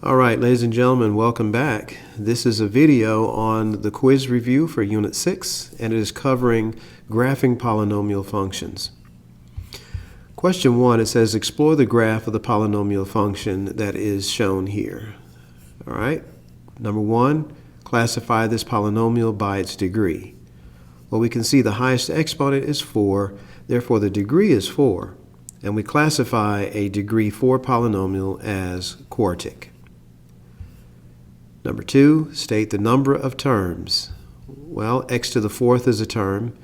All right, ladies and gentlemen, welcome back. This is a video on the quiz review for Unit 6, and it is covering graphing polynomial functions. Question 1, it says explore the graph of the polynomial function that is shown here. All right, number 1, classify this polynomial by its degree. Well, we can see the highest exponent is 4, therefore the degree is 4, and we classify a degree 4 polynomial as quartic. Number 2, state the number of terms. Well, x to the 4th is a term,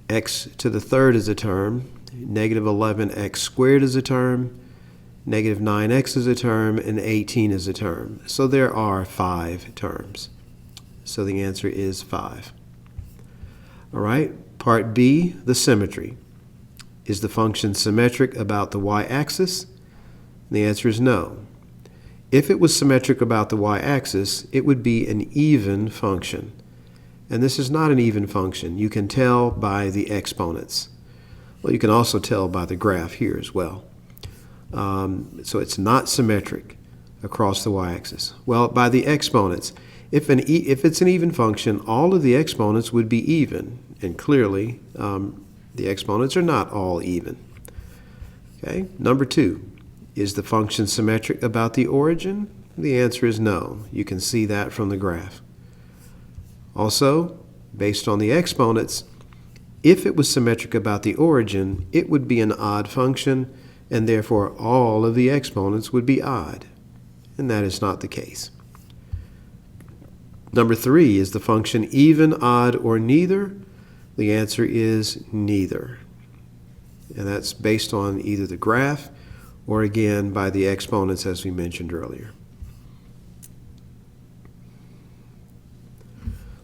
x to the 3rd is a term, negative 11x squared is a term, negative 9x is a term, and 18 is a term. So there are 5 terms. So the answer is 5. All right, part B, the symmetry. Is the function symmetric about the y-axis? The answer is no. If it was symmetric about the y-axis, it would be an even function. And this is not an even function. You can tell by the exponents. Well, you can also tell by the graph here as well. So it's not symmetric across the y-axis. Well, by the exponents. If it's an even function, all of the exponents would be even. And clearly, the exponents are not all even. Okay, number 2. Is the function symmetric about the origin? The answer is no. You can see that from the graph. Also, based on the exponents, if it was symmetric about the origin, it would be an odd function, and therefore all of the exponents would be odd. And that is not the case. Number 3, is the function even, odd, or neither? The answer is neither. And that's based on either the graph or again by the exponents as we mentioned earlier.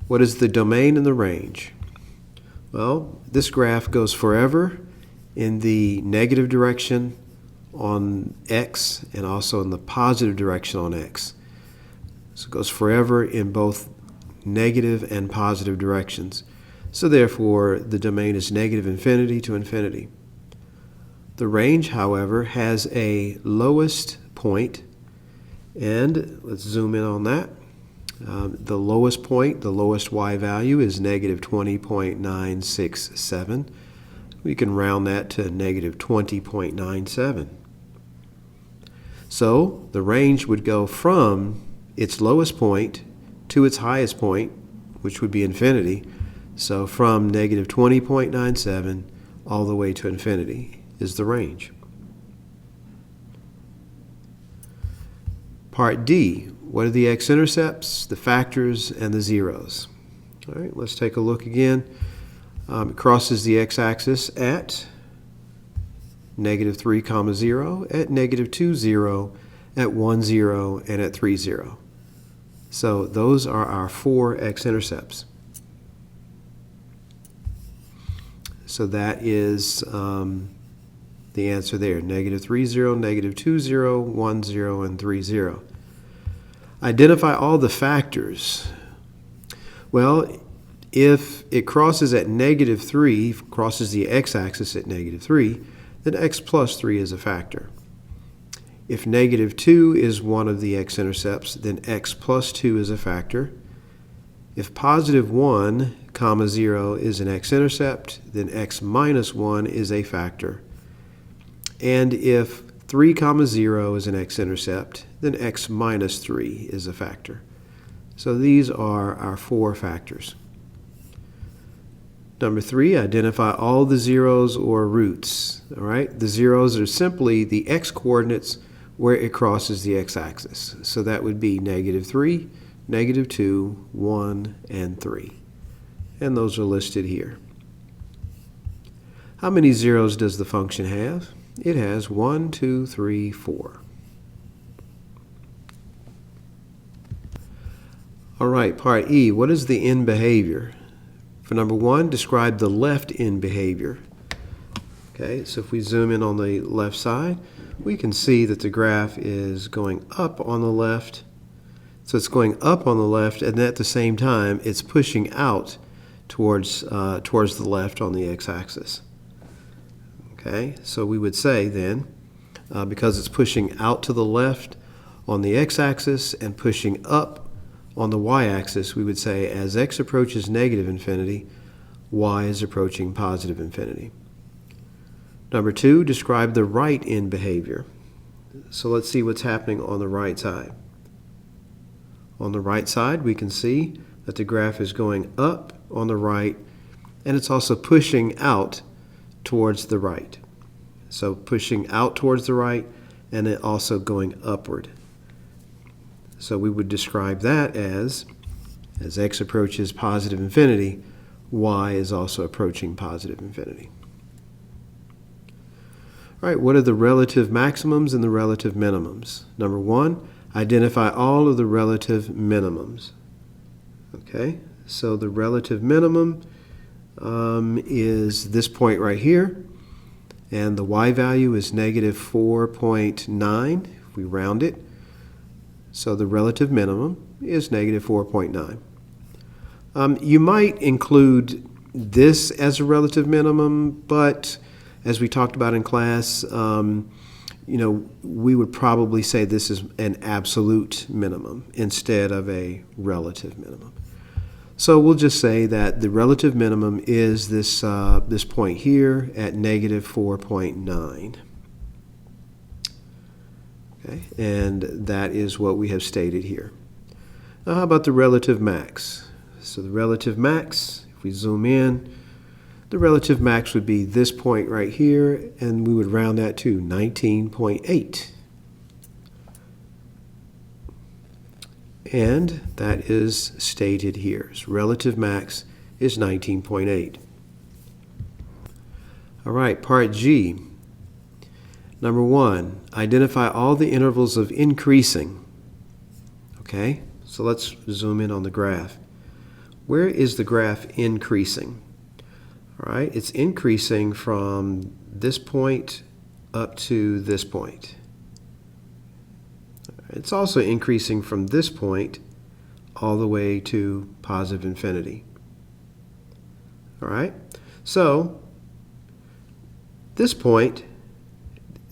What is the domain and the range? Well, this graph goes forever in the negative direction on x and also in the positive direction on x. So it goes forever in both negative and positive directions. So therefore, the domain is negative infinity to infinity. The range, however, has a lowest point, and let's zoom in on that. The lowest point, the lowest y value is negative 20.967. We can round that to negative 20.97. So the range would go from its lowest point to its highest point, which would be infinity. So from negative 20.97 all the way to infinity is the range. Part D, what are the x-intercepts, the factors, and the zeros? All right, let's take a look again. It crosses the x-axis at negative 3, 0, at negative 2, 0, at 1, 0, and at 3, 0. So those are our 4 x-intercepts. So that is the answer there, negative 3, 0, negative 2, 0, 1, 0, and 3, 0. Identify all the factors. Well, if it crosses at negative 3, crosses the x-axis at negative 3, then x plus 3 is a factor. If negative 2 is one of the x-intercepts, then x plus 2 is a factor. If positive 1, 0 is an x-intercept, then x minus 1 is a factor. And if 3, 0 is an x-intercept, then x minus 3 is a factor. So these are our 4 factors. Number 3, identify all the zeros or roots. All right, the zeros are simply the x-coordinates where it crosses the x-axis. So that would be negative 3, negative 2, 1, and 3. And those are listed here. How many zeros does the function have? It has 1, 2, 3, 4. All right, part E, what is the end behavior? For number 1, describe the left end behavior. Okay, so if we zoom in on the left side, we can see that the graph is going up on the left. So it's going up on the left, and at the same time, it's pushing out towards the left on the x-axis. Okay, so we would say then, because it's pushing out to the left, on the x-axis and pushing up on the y-axis, we would say as x approaches negative infinity, y is approaching positive infinity. Number 2, describe the right end behavior. So let's see what's happening on the right side. On the right side, we can see that the graph is going up on the right, and it's also pushing out towards the right. So pushing out towards the right, and it also going upward. So we would describe that as x approaches positive infinity, y is also approaching positive infinity. All right, what are the relative maximums and the relative minimums? Number 1, identify all of the relative minimums. Okay, so the relative minimum is this point right here, and the y value is negative 4.9 if we round it. So the relative minimum is negative 4.9. You might include this as a relative minimum, but as we talked about in class, we would probably say this is an absolute minimum instead of a relative minimum. So we'll just say that the relative minimum is this point here at negative 4.9. Okay, and that is what we have stated here. Now, how about the relative max? So the relative max, if we zoom in, the relative max would be this point right here, and we would round that to 19.8. And that is stated here. So relative max is 19.8. All right, part G. Number 1, identify all the intervals of increasing. Okay, so let's zoom in on the graph. Where is the graph increasing? All right, it's increasing from this point up to this point. It's also increasing from this point all the way to positive infinity. All right, so this point,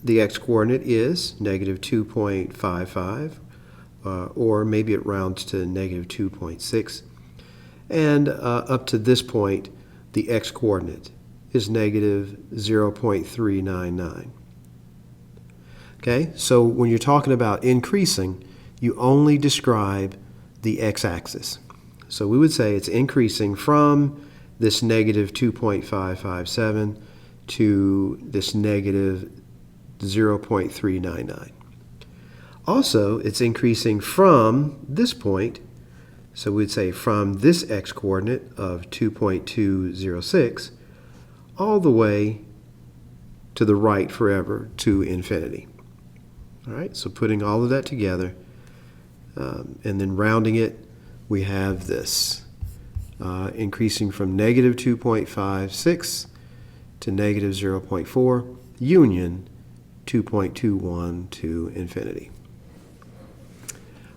the x-coordinate is negative 2.55, or maybe it rounds to negative 2.6. And up to this point, the x-coordinate is negative 0.399. Okay, so when you're talking about increasing, you only describe the x-axis. So we would say it's increasing from this negative 2.557 to this negative 0.399. Also, it's increasing from this point, so we'd say from this x-coordinate of 2.206 all the way to the right forever to infinity. All right, so putting all of that together and then rounding it, we have this increasing from negative 2.56 to negative 0.4 union 2.21 to infinity.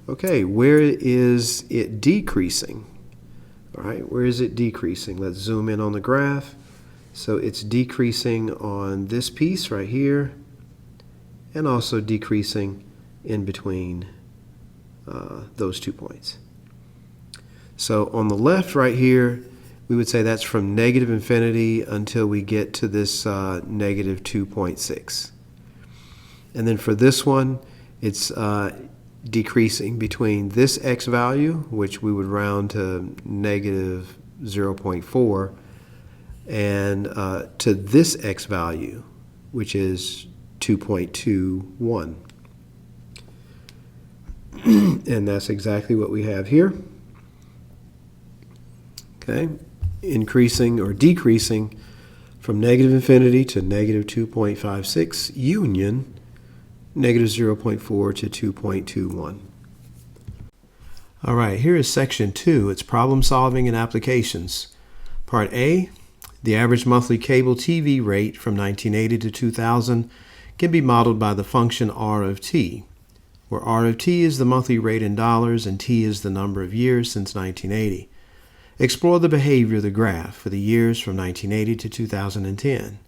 Okay, where is it decreasing? All right, where is it decreasing? Let's zoom in on the graph. So it's decreasing on this piece right here, and also decreasing in between those 2 points. So on the left right here, we would say that's from negative infinity until we get to this negative 2.6. And then for this one, it's decreasing between this x value, which we would round to negative 0.4, and to this x value, which is 2.21. And that's exactly what we have here. Okay, increasing or decreasing from negative infinity to negative 2.56 union negative 0.4 to 2.21. All right, here is section 2. It's problem solving and applications. Part A, the average monthly cable TV rate from 1980 to 2000 can be modeled by the function R of t, where R of t is the monthly rate in dollars and t is the number of years since 1980. Explore the behavior of the graph for the years from 1980 to 2010.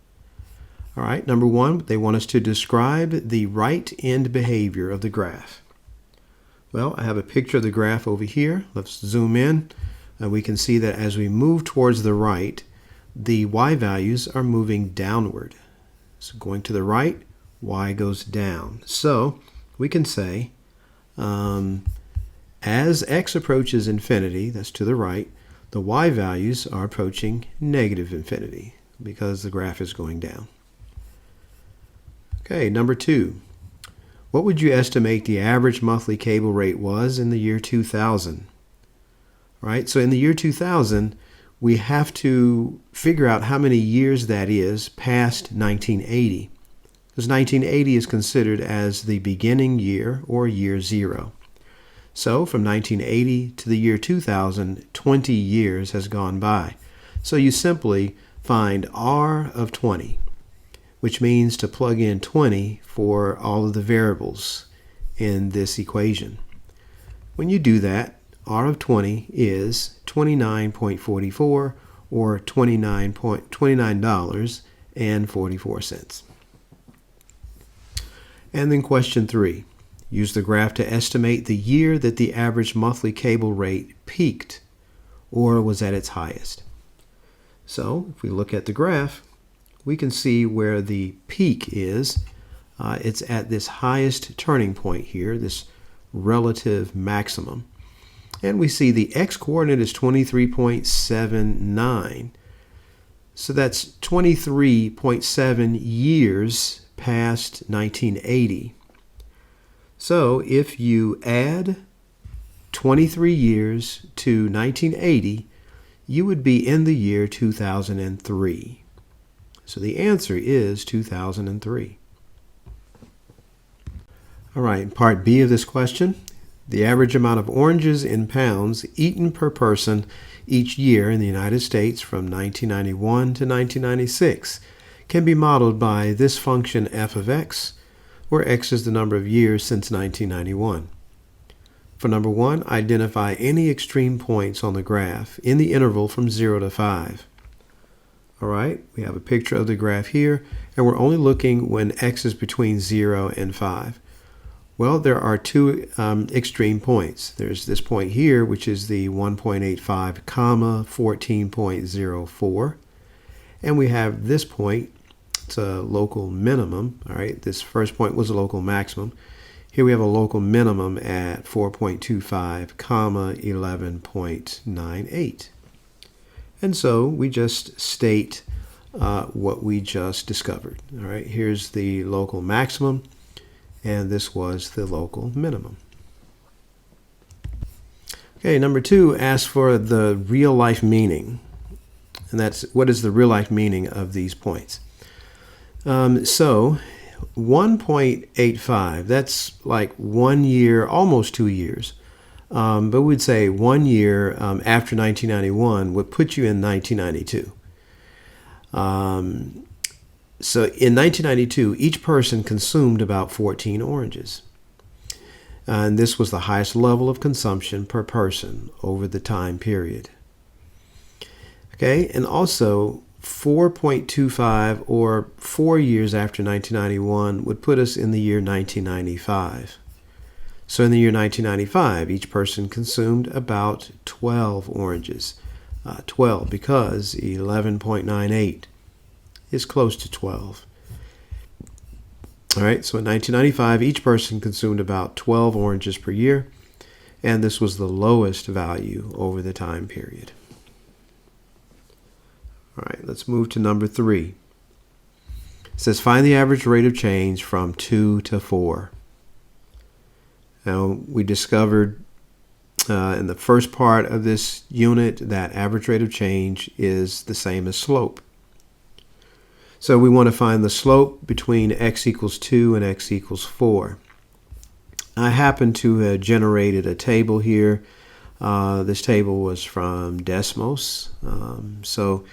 All right, number 1, they want us to describe the right end behavior of the graph. Well, I have a picture of the graph over here. Let's zoom in. We can see that as we move towards the right, the y values are moving downward. So going to the right, y goes down. So we can say as x approaches infinity, that's to the right, the y values are approaching negative infinity because the graph is going down. Okay, number 2. What would you estimate the average monthly cable rate was in the year 2000? Right, so in the year 2000, we have to figure out how many years that is past 1980. Because 1980 is considered as the beginning year or year 0. So from 1980 to the year 2000, 20 years has gone by. So you simply find R of 20, which means to plug in 20 for all of the variables in this equation. When you do that, R of 20 is $29.44 or $29.44. And then question 3. Use the graph to estimate the year that the average monthly cable rate peaked or was at its highest. So if we look at the graph, we can see where the peak is. It's at this highest turning point here, this relative maximum. And we see the x-coordinate is 23.79. So that's 23.7 years past 1980. So if you add 23 years to 1980, you would be in the year 2003. So the answer is 2003. All right, part B of this question. The average amount of oranges in pounds eaten per person each year in the United States from 1991 to 1996 can be modeled by this function f of x, where x is the number of years since 1991. For number 1, identify any extreme points on the graph in the interval from 0 to 5. All right, we have a picture of the graph here, and we're only looking when x is between 0 and 5. Well, there are 2 extreme points. There's this point here, which is the 1.85, 14.04. And we have this point, it's a local minimum. All right, this first point was a local maximum. Here we have a local minimum at 4.25, 11.98. And so we just state what we just discovered. All right, here's the local maximum, and this was the local minimum. Okay, number 2 asks for the real-life meaning. And that's, what is the real-life meaning of these points? So 1.85, that's like 1 year, almost 2 years. But we'd say 1 year after 1991 would put you in 1992. So in 1992, each person consumed about 14 oranges. And this was the highest level of consumption per person over the time period. Okay, and also 4.25 or 4 years after 1991 would put us in the year 1995. So in the year 1995, each person consumed about 12 oranges. 12 because 11.98 is close to 12. All right, so in 1995, each person consumed about 12 oranges per year, and this was the lowest value over the time period. All right, let's move to number 3. It says find the average rate of change from 2 to 4. Now, we discovered in the first part of this unit that average rate of change is the same as slope. So we want to find the slope between x equals 2 and x equals 4. I happen to have generated a table here. This table was from Desmos. So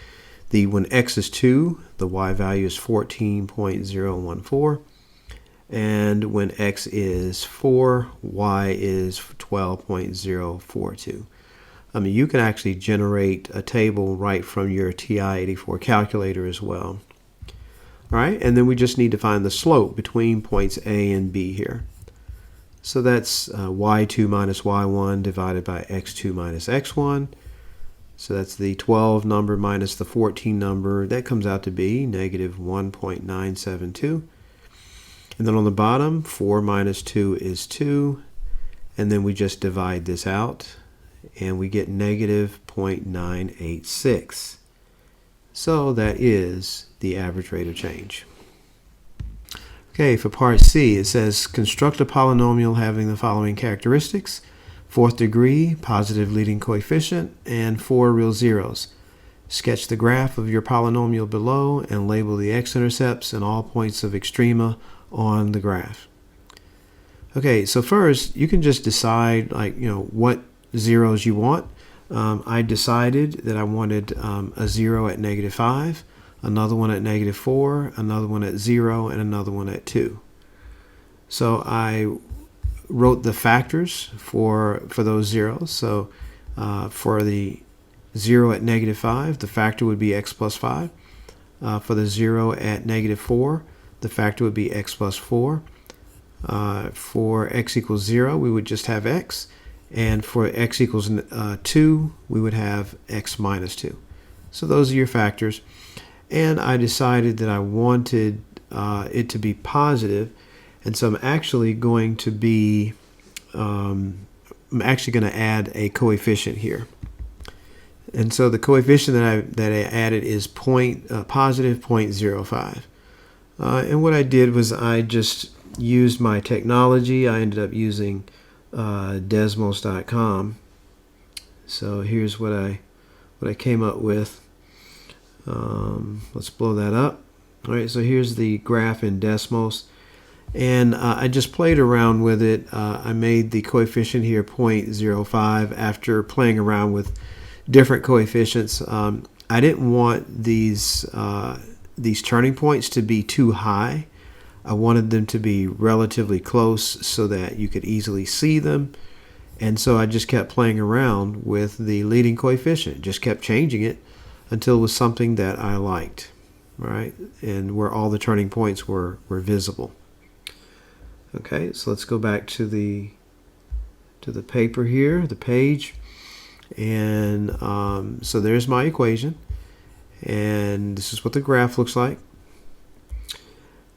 when x is 2, the y value is 14.014. And when x is 4, y is 12.042. You can actually generate a table right from your TI-84 calculator as well. All right, and then we just need to find the slope between points A and B here. So that's y2 minus y1 divided by x2 minus x1. So that's the 12 number minus the 14 number. That comes out to be negative 1.972. And then on the bottom, 4 minus 2 is 2. And then we just divide this out, and we get negative 0.986. So that is the average rate of change. Okay, for part C, it says construct a polynomial having the following characteristics: fourth degree, positive leading coefficient, and 4 real zeros. Sketch the graph of your polynomial below and label the x-intercepts and all points of extrema on the graph. Okay, so first you can just decide what zeros you want. I decided that I wanted a 0 at -5, another one at -4, another one at 0, and another one at 2. So I wrote the factors for those zeros. So for the 0 at -5, the factor would be x plus 5. For the 0 at -4, the factor would be x plus 4. For x equals 0, we would just have x. And for x equals 2, we would have x minus 2. So those are your factors. And I decided that I wanted it to be positive. And so I'm actually going to add a coefficient here. And so the coefficient that I added is positive 0.05. And what I did was I just used my technology. I ended up using Desmos.com. So here's what I came up with. Let's blow that up. All right, so here's the graph in Desmos, and I just played around with it. I made the coefficient here 0.05 after playing around with different coefficients. I didn't want these turning points to be too high. I wanted them to be relatively close so that you could easily see them. And so I just kept playing around with the leading coefficient, just kept changing it until it was something that I liked, right? And where all the turning points were visible. Okay, so let's go back to the paper here, the page. And so there's my equation. And this is what the graph looks like.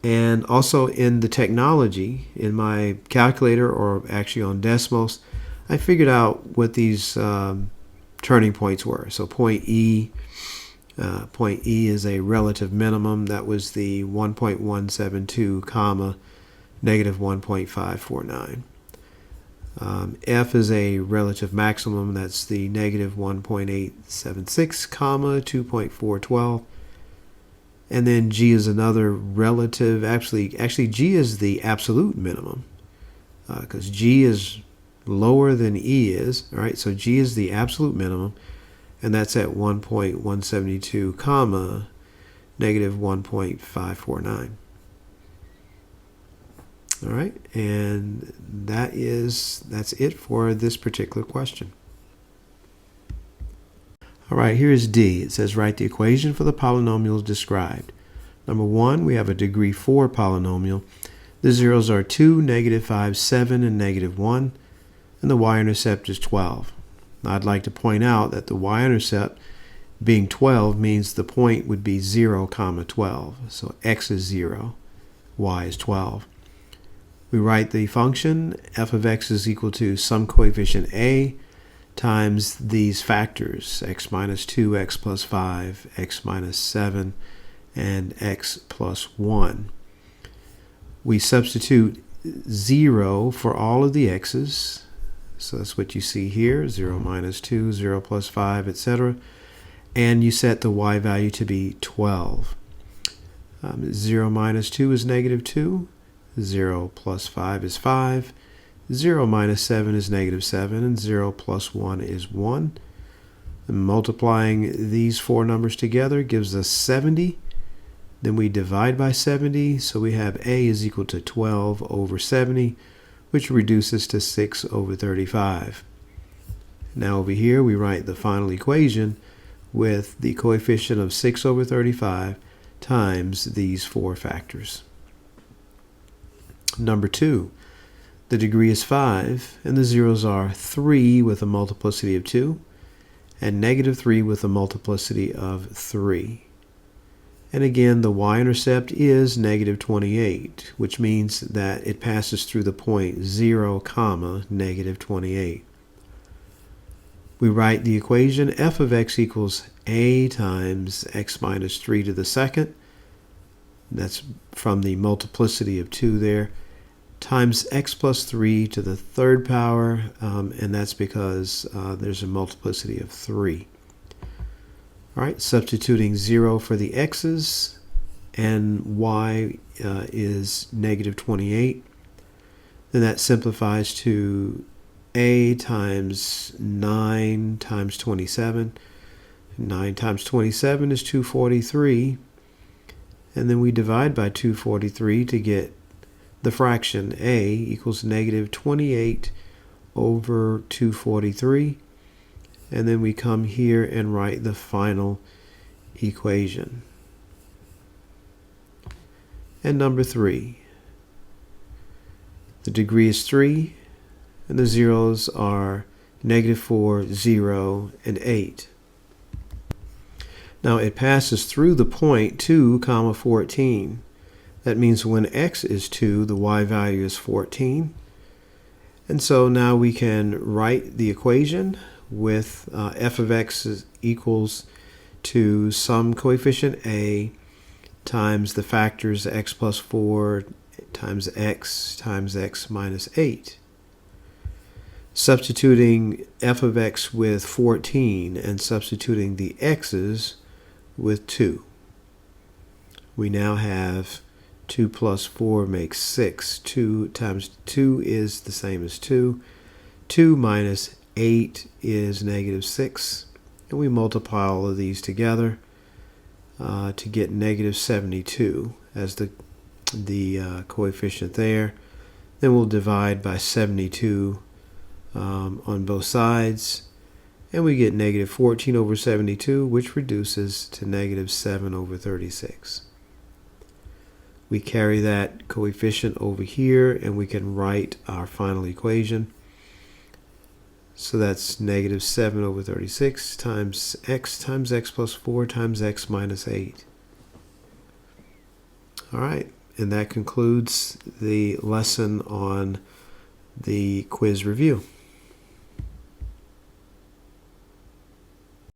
And also in the technology, in my calculator, or actually on Desmos, I figured out what these turning points were. So point E is a relative minimum. That was the 1.172 comma negative 1.549. F is a relative maximum. That's the negative 1.876 comma 2.412. And then G is another relative. Actually G is the absolute minimum, because G is lower than E is. All right, so G is the absolute minimum, and that's at 1.172 comma negative 1.549. All right, and that's it for this particular question. All right, here's D. It says write the equation for the polynomials described. Number 1, we have a degree 4 polynomial. The zeros are 2, -5, 7, and -1, and the y-intercept is 12. Now I'd like to point out that the y-intercept being 12 means the point would be 0, 12. So x is 0, y is 12. We write the function f of x is equal to some coefficient a times these factors, x minus 2, x plus 5, x minus 7, and x plus 1. We substitute 0 for all of the x's. So that's what you see here, 0 minus 2, 0 plus 5, etc. And you set the y value to be 12. 0 minus 2 is -2. 0 plus 5 is 5. 0 minus 7 is -7, and 0 plus 1 is 1. And multiplying these four numbers together gives us 70. Then we divide by 70, so we have a is equal to 12 over 70, which reduces to 6 over 35. Now over here we write the final equation with the coefficient of 6 over 35 times these four factors. Number 2. The degree is 5, and the zeros are 3 with a multiplicity of 2, and negative 3 with a multiplicity of 3. And again, the y-intercept is negative 28, which means that it passes through the point 0, comma, negative 28. We write the equation f of x equals a times x minus 3 to the second. That's from the multiplicity of 2 there, times x plus 3 to the third power, and that's because there's a multiplicity of 3. All right, substituting 0 for the x's, and y is negative 28. Then that simplifies to a times 9 times 27. 9 times 27 is 243. And then we divide by 243 to get the fraction a equals negative 28 over 243. And then we come here and write the final equation. And number 3. The degree is 3, and the zeros are negative 4, 0, and 8. Now it passes through the point 2, comma 14. That means when x is 2, the y value is 14. And so now we can write the equation with f of x is equals to some coefficient a times the factors x plus 4 times x minus 8. Substituting f of x with 14 and substituting the x's with 2. We now have 2 plus 4 makes 6. 2 times 2 is the same as 2. 2 minus 8 is negative 6. And we multiply all of these together to get negative 72 as the coefficient there. Then we'll divide by 72 on both sides. And we get negative 14 over 72, which reduces to negative 7 over 36. We carry that coefficient over here, and we can write our final equation. So that's negative 7 over 36 times x plus 4 times x minus 8. All right, and that concludes the lesson on the quiz review.